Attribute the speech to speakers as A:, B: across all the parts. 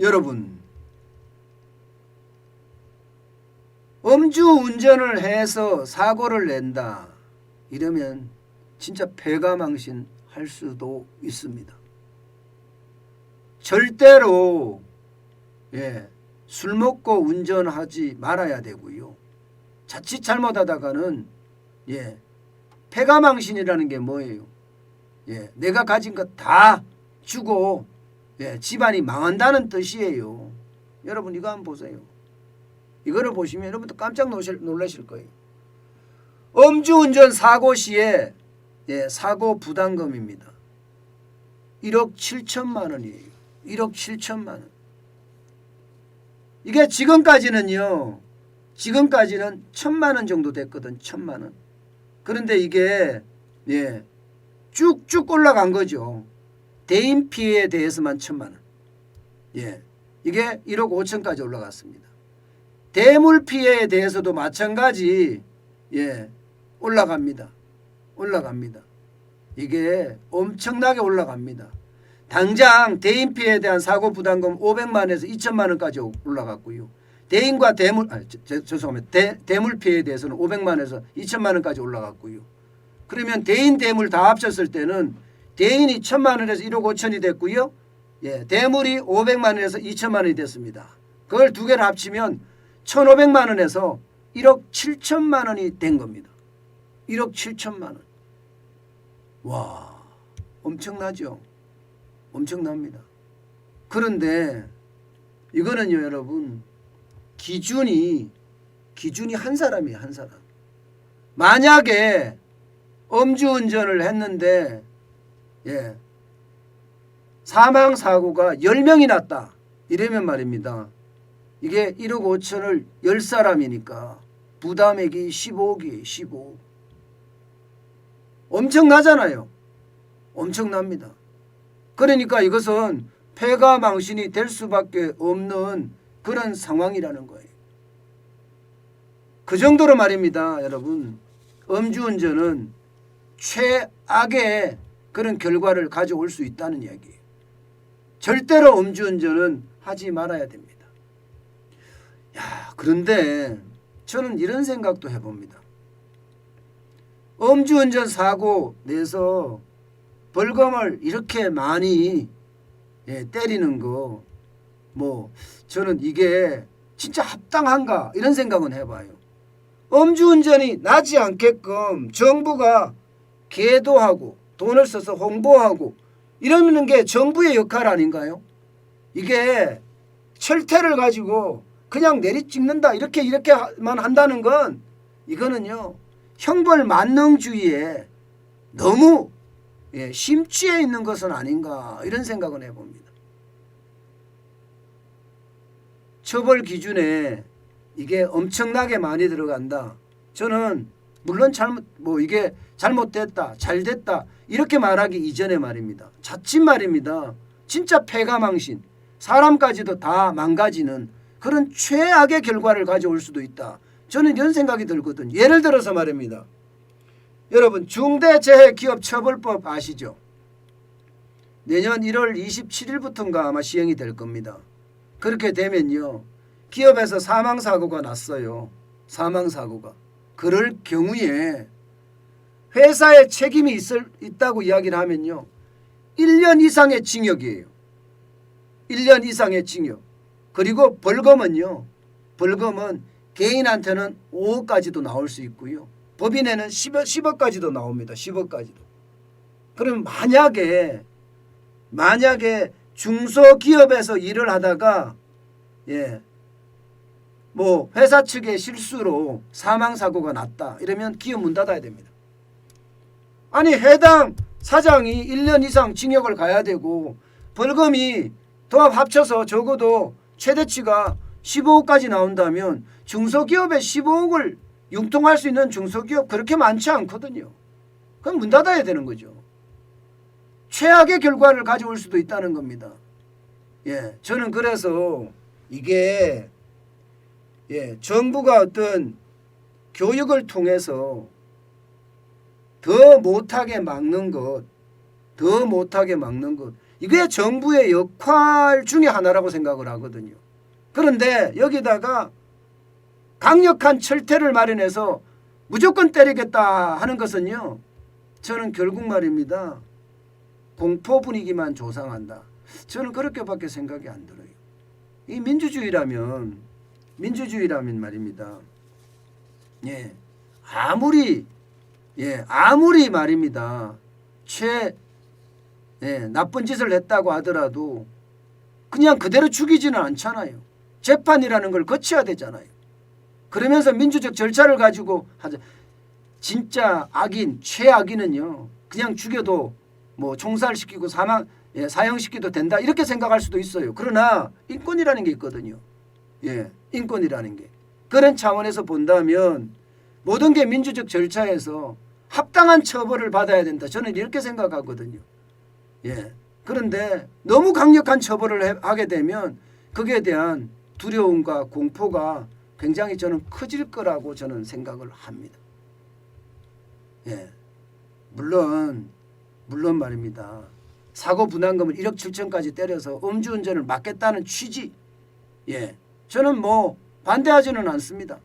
A: 여러분, 음주운전을 해서 사고를 낸다 이러면 진짜 패가망신 할 수도 있습니다. 절대로 술 먹고 운전하지 말아야 되고요. 자칫 잘못하다가는 패가망신이라는 게 뭐예요? 내가 가진 것 다 주고 집안이 망한다는 뜻이에요. 여러분 이거 한번 보세요. 이거를 보시면 여러분도 깜짝 놀라실 거예요. 음주운전 사고 시에 사고 부담금입니다. 1억 7천만 원이에요. 1억 7천만 원. 이게 지금까지는 1,000만 원 정도 됐거든. 1,000만 원. 그런데 이게 쭉쭉 올라간 거죠. 대인 피해에 대해서만 1,000만 원. 이게 1억 5천까지 올라갔습니다. 대물 피해에 대해서도 마찬가지 올라갑니다. 이게 엄청나게 올라갑니다. 당장 대인 피해에 대한 사고 부담금 500만 원에서 2천만 원까지 올라갔고요. 대인과 대물 대물 피해에 대해서는 500만 원에서 2천만 원까지 올라갔고요. 그러면 대인 대물 다 합쳤을 때는 대인이 1,000만 원에서 1억 5천이 됐고요. 대물이 500만 원에서 2천만 원이 됐습니다. 그걸 두 개를 합치면 1,500만 원에서 1억 7천만 원이 된 겁니다. 1억 7천만 원. 와, 엄청나죠? 엄청납니다. 그런데 이거는요, 여러분, 기준이 한 사람이에요, 한 사람. 만약에 음주운전을 했는데 사망사고가 10명이 났다 이러면 말입니다. 이게 1억 5천을 10사람이니까 부담액이 15억이에요. 15억. 엄청나잖아요. 엄청납니다. 그러니까 이것은 패가망신이 될 수밖에 없는 그런 상황이라는 거예요. 그 정도로 말입니다. 여러분, 음주운전은 최악의 그런 결과를 가져올 수 있다는 이야기예요. 절대로 음주운전은 하지 말아야 됩니다. 그런데 저는 이런 생각도 해봅니다. 음주운전 사고 내서 벌금을 이렇게 많이 때리는 거 저는 이게 진짜 합당한가 이런 생각은 해봐요. 음주운전이 나지 않게끔 정부가 계도하고 돈을 써서 홍보하고 이러는 게 정부의 역할 아닌가요? 이게 철퇴를 가지고 그냥 내리찍는다 이렇게만 한다는 건 이거는요 형벌 만능주의에 너무 심취해 있는 것은 아닌가 이런 생각은 해봅니다. 처벌 기준에 이게 엄청나게 많이 들어간다. 저는 물론 이게 잘못됐다, 잘됐다 이렇게 말하기 이전에 말입니다. 자칫 말입니다. 진짜 패가망신, 사람까지도 다 망가지는 그런 최악의 결과를 가져올 수도 있다. 저는 이런 생각이 들거든요. 예를 들어서 말입니다. 여러분 중대재해기업처벌법 아시죠? 내년 1월 27일부터인가 아마 시행이 될 겁니다. 그렇게 되면요. 기업에서 사망사고가 났어요. 사망사고가. 그럴 경우에 회사에 책임이 있다고 이야기를 하면요. 1년 이상의 징역이에요. 1년 이상의 징역. 그리고 벌금은요. 벌금은 개인한테는 5억까지도 나올 수 있고요. 법인에는 10억까지도 나옵니다. 10억까지도. 그럼 만약에 중소기업에서 일을 하다가 회사 측의 실수로 사망사고가 났다. 이러면 기업 문 닫아야 됩니다. 아니 해당 사장이 1년 이상 징역을 가야 되고 벌금이 도합 합쳐서 적어도 최대치가 15억까지 나온다면 중소기업에 15억을 융통할 수 있는 중소기업 그렇게 많지 않거든요. 그럼 문 닫아야 되는 거죠. 최악의 결과를 가져올 수도 있다는 겁니다. 저는 그래서 이게 정부가 어떤 교육을 통해서 더 못하게 막는 것 이게 정부의 역할 중에 하나라고 생각을 하거든요. 그런데 여기다가 강력한 철퇴를 마련해서 무조건 때리겠다 하는 것은요, 저는 결국 말입니다, 공포 분위기만 조성한다. 저는 그렇게밖에 생각이 안 들어요. 이 민주주의라면 말입니다. 예, 아무리 말입니다, 나쁜 짓을 했다고 하더라도 그냥 그대로 죽이지는 않잖아요. 재판이라는 걸 거쳐야 되잖아요. 그러면서 민주적 절차를 가지고 하자. 진짜 악인, 최악인은요, 그냥 죽여도 뭐 총살시키고 사형시키도 된다, 이렇게 생각할 수도 있어요. 그러나 인권이라는 게 있거든요. 인권이라는 게. 그런 차원에서 본다면 모든 게 민주적 절차에서 합당한 처벌을 받아야 된다. 저는 이렇게 생각하거든요. 그런데 너무 강력한 처벌을 하게 되면 거기에 대한 두려움과 공포가 굉장히 저는 커질 거라고 저는 생각을 합니다. 물론 말입니다, 사고 분담금을 1억 7천까지 때려서 음주운전을 막겠다는 취지, 저는 뭐 반대하지는 않습니다.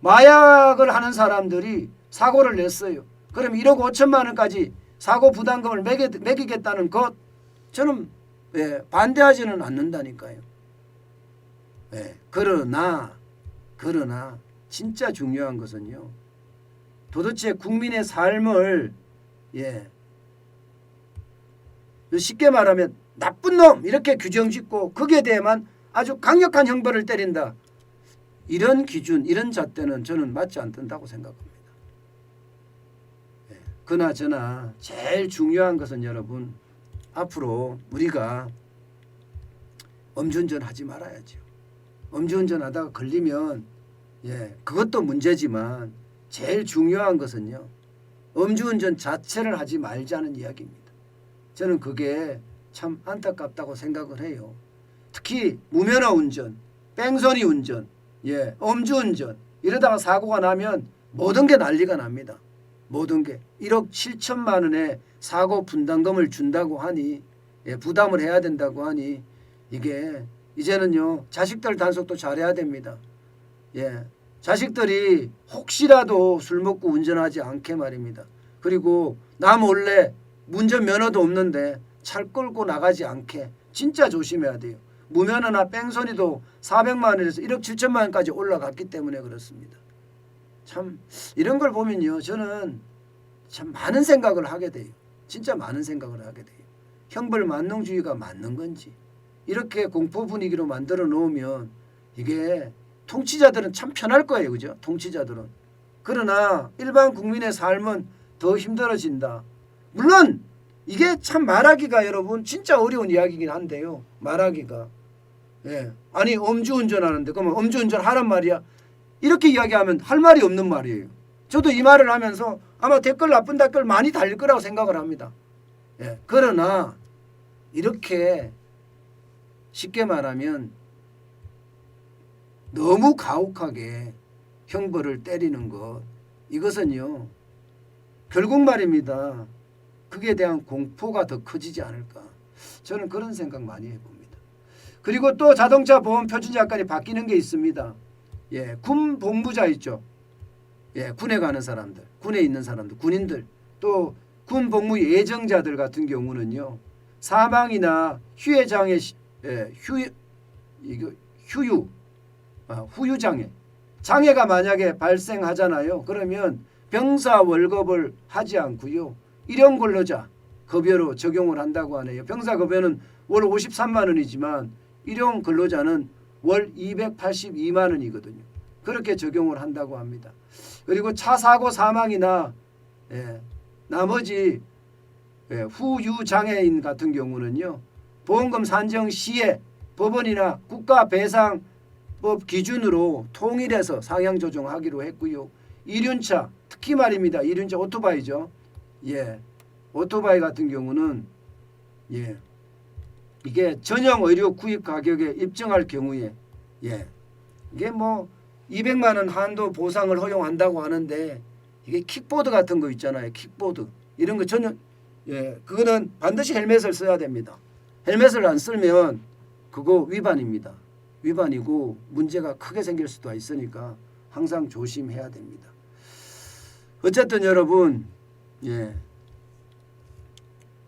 A: 마약을 하는 사람들이 사고를 냈어요. 그럼 1억 5천만 원까지 사고 부담금을 매기겠다는 것, 저는 반대하지는 않는다니까요. 그러나 진짜 중요한 것은요, 도대체 국민의 삶을 쉽게 말하면 나쁜 놈 이렇게 규정짓고 거기에 대해만 아주 강력한 형벌을 때린다, 이런 기준, 이런 잣대는 저는 맞지 않는다고 생각합니다. 그나저나 제일 중요한 것은 여러분, 앞으로 우리가 음주운전 하지 말아야죠. 음주운전 하다가 걸리면 그것도 문제지만 제일 중요한 것은요, 음주운전 자체를 하지 말자는 이야기입니다. 저는 그게 참 안타깝다고 생각을 해요. 특히 무면허 운전, 뺑소니 운전, 음주운전 이러다가 사고가 나면 모든 게 난리가 납니다. 모든 게 1억 7천만 원의 사고 분담금을 준다고 하니, 부담을 해야 된다고 하니, 이게 이제는요, 자식들 단속도 잘해야 됩니다. 자식들이 혹시라도 술 먹고 운전하지 않게 말입니다. 그리고 나 몰래 운전 면허도 없는데 차를 끌고 나가지 않게 진짜 조심해야 돼요. 무면허나 뺑소니도 400만 원에서 1억 7천만 원까지 올라갔기 때문에 그렇습니다. 참 이런 걸 보면요, 저는 참 많은 생각을 하게 돼요. 진짜 많은 생각을 하게 돼요. 형벌 만능주의가 맞는 건지, 이렇게 공포 분위기로 만들어 놓으면 이게 통치자들은 참 편할 거예요. 그죠? 통치자들은. 그러나 일반 국민의 삶은 더 힘들어진다. 물론 이게 참 말하기가 여러분 진짜 어려운 이야기긴 한데요. 말하기가. 아니 음주운전하는데 그러면 음주운전 하란 말이야. 이렇게 이야기하면 할 말이 없는 말이에요. 저도 이 말을 하면서 아마 나쁜 댓글 많이 달릴 거라고 생각을 합니다. 그러나 이렇게 쉽게 말하면 너무 가혹하게 형벌을 때리는 것, 이것은요, 결국 말입니다, 그에 대한 공포가 더 커지지 않을까, 저는 그런 생각 많이 해봅니다. 그리고 또 자동차 보험 표준자까지 바뀌는 게 있습니다. 군 복무자 있죠. 군에 가는 사람들, 군에 있는 사람들, 군인들, 또 군 복무 예정자들 같은 경우는요, 사망이나 휴예장애, 후유장애, 장애가 만약에 발생하잖아요. 그러면 병사 월급을 하지 않고요, 일용근로자 급여로 적용을 한다고 하네요. 병사 급여는 월 53만 원이지만 일용근로자는 월 282만 원이거든요. 그렇게 적용을 한다고 합니다. 그리고 차 사고 사망이나 나머지 후유장애인 같은 경우는요, 보험금 산정 시에 법원이나 국가배상법 기준으로 통일해서 상향 조정하기로 했고요. 이륜차, 특히 말입니다, 이륜차 오토바이죠. 오토바이 같은 경우는 이게 전용 의료 구입 가격에 입증할 경우에 이게 뭐 200만 원 한도 보상을 허용한다고 하는데, 이게 킥보드 같은 거 있잖아요. 킥보드 이런 거 전용 예, 그거는 반드시 헬멧을 써야 됩니다. 헬멧을 안 쓰면 그거 위반입니다. 위반이고 문제가 크게 생길 수도 있으니까 항상 조심해야 됩니다. 어쨌든 여러분, 예,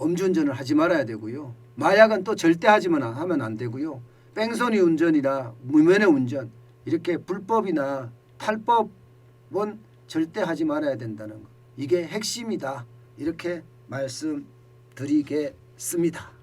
A: 음주운전을 하지 말아야 되고요. 마약은 또 절대 하면 안 되고요. 뺑소니 운전이나 무면허 운전 이렇게 불법이나 탈법은 절대 하지 말아야 된다는 거. 이게 핵심이다. 이렇게 말씀드리겠습니다.